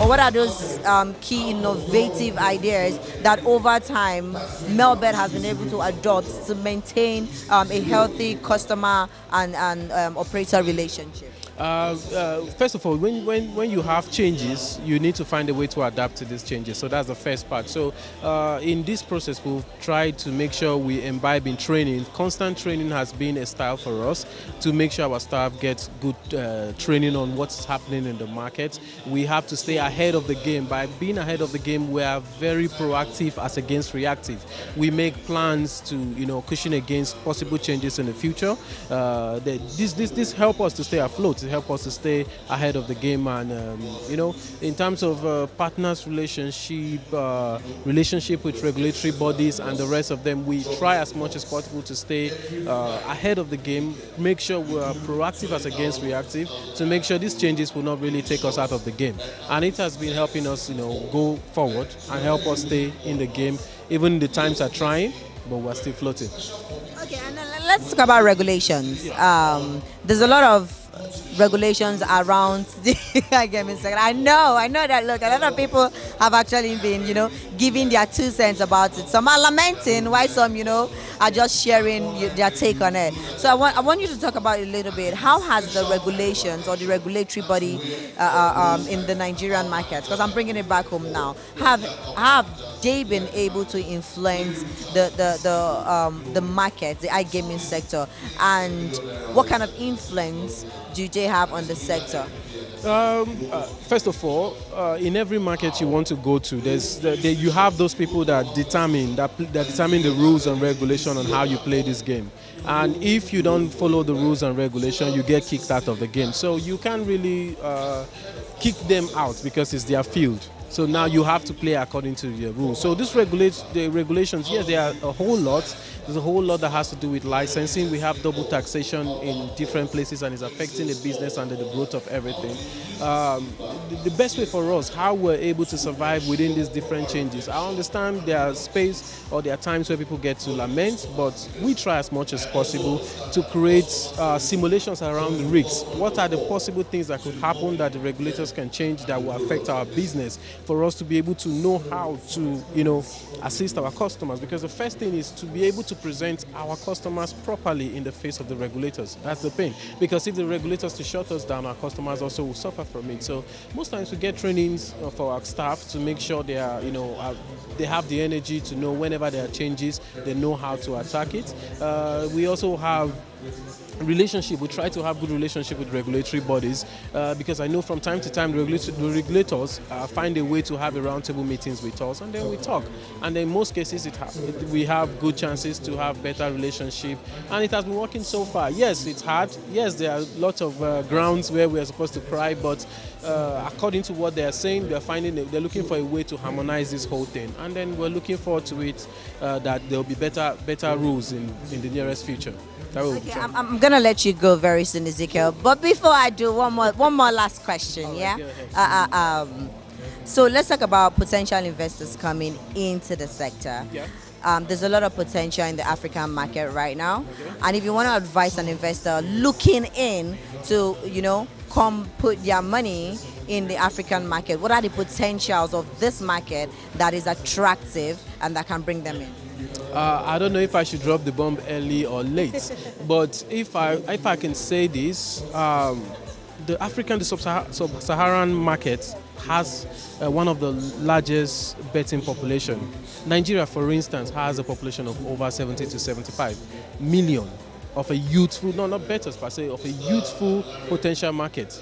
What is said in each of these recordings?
or what are those key innovative ideas that over time MelBet has been able to adopt to maintain a healthy customer and operator relationship? First of all, when you have changes, you need to find a way to adapt to these changes. So that's the first part. So in this process, we've tried to make sure we imbibe in training. Constant training has been a style for us to make sure our staff gets good training on what's happening in the market. We have to stay ahead of the game. By being ahead of the game, we are very proactive as against reactive. We make plans to cushion against possible changes in the future. This help us to stay afloat. Help us to stay ahead of the game, and in terms of partners relationship with regulatory bodies and the rest of them, we try as much as possible to stay ahead of the game, make sure we are proactive as against reactive, to make sure these changes will not really take us out of the game. And it has been helping us go forward and help us stay in the game. Even the times are trying, but we're still floating. Okay, and then let's talk about regulations. There's a lot of regulations around the iGaming sector. I know that. Look, a lot of people have actually been, giving their 2 cents about it. Some are lamenting, while some, are just sharing their take on it. So I want you to talk about it a little bit. How has the regulations or the regulatory body in the Nigerian market, because I'm bringing it back home now, have they been able to influence the market, the iGaming sector, and what kind of influence do they have on the sector? First of all, in every market you want to go to, you have those people that determine the rules and regulation on how you play this game. And if you don't follow the rules and regulation, you get kicked out of the game. So you can't really kick them out because it's their field. So now you have to play according to the rules. So this the regulations, yes, there are a whole lot. There's a whole lot that has to do with licensing. We have double taxation in different places, and it's affecting the business and the growth of everything. The best way for us, how we're able to survive within these different changes. I understand there are space or there are times where people get to lament, but we try as much as possible to create simulations around the risks. What are the possible things that could happen that the regulators can change that will affect our business, for us to be able to know how to, assist our customers? Because the first thing is to be able to present our customers properly in the face of the regulators. That's the thing. Because if the regulators to shut us down, our customers also will suffer from it. So most times we get trainings for our staff to make sure they are, they have the energy to know whenever there are changes, they know how to attack it. We also have relationship. We try to have good relationship with regulatory bodies because I know from time to time the regulators find a way to have a roundtable meetings with us, and then we talk. And then in most cases we have good chances to have better relationship, and it has been working so far. Yes, it's hard. Yes, there are lots of grounds where we are supposed to cry, but according to what they are saying, they're looking for a way to harmonize this whole thing, and then we're looking forward to it that there will be better rules in the nearest future. Okay, I'm gonna let you go very soon, Ezekiel. But before I do, one more last question. Yeah. So let's talk about potential investors coming into the sector. Yeah. There's a lot of potential in the African market right now, and if you want to advise an investor looking in to, come put their money in the African market, what are the potentials of this market that is attractive and that can bring them in? I don't know if I should drop the bomb early or late, but if I can say this, the Sub-Saharan market has one of the largest betting population. Nigeria, for instance, has a population of over 70 to 75 million of a youthful, not bettors per se, of a youthful potential market,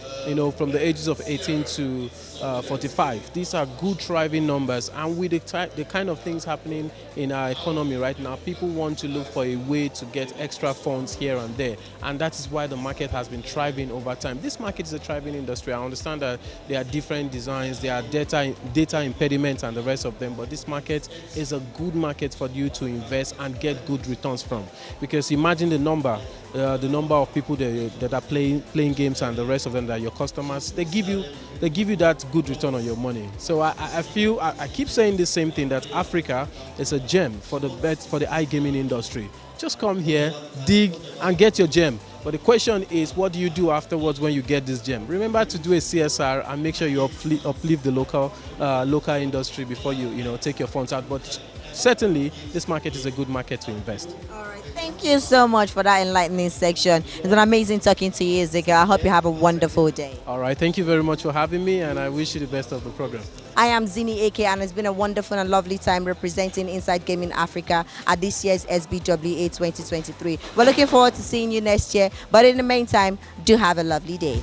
from the ages of 18 to 45. These are good thriving numbers, and with the kind of things happening in our economy right now, people want to look for a way to get extra funds here and there, and that is why the market has been thriving over time. This market is a thriving industry. I understand that there are different designs, there are data impediments and the rest of them, but this market is a good market for you to invest and get good returns from. Because imagine the number of people that are playing games and the rest of them that are your customers, they give you that good return on your money. So I keep saying the same thing, that Africa is a gem for the iGaming industry. Just come here, dig, and get your gem. But the question is, what do you do afterwards when you get this gem? Remember to do a CSR and make sure you uplift the local industry before you take your funds out. But certainly, this market is a good market to invest. All right. Thank you so much for that enlightening section. It's been amazing talking to you, Zzini. I hope you have a wonderful day. All right. Thank you very much for having me, and I wish you the best of the program. I am Zzini AK, and it's been a wonderful and lovely time representing Inside Gaming Africa at this year's SBWA 2023. We're looking forward to seeing you next year, but in the meantime, do have a lovely day.